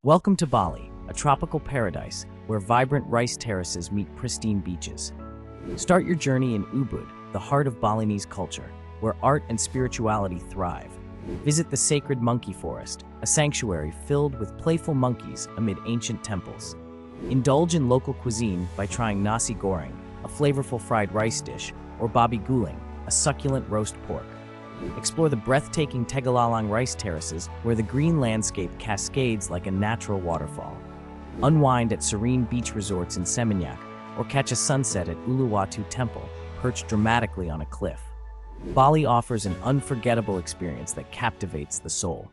Welcome to Bali, a tropical paradise where vibrant rice terraces meet pristine beaches. Start your journey in Ubud, the heart of Balinese culture, where art and spirituality thrive. Visit the sacred monkey forest, a sanctuary filled with playful monkeys amid ancient temples. Indulge in local cuisine by trying nasi goreng, a flavorful fried rice dish, or babi guling, a succulent roast pork. Explore the breathtaking Tegalalang rice terraces where the green landscape cascades like a natural waterfall. Unwind at serene beach resorts in Seminyak or catch a sunset at Uluwatu Temple, perched dramatically on a cliff. Bali offers an unforgettable experience that captivates the soul.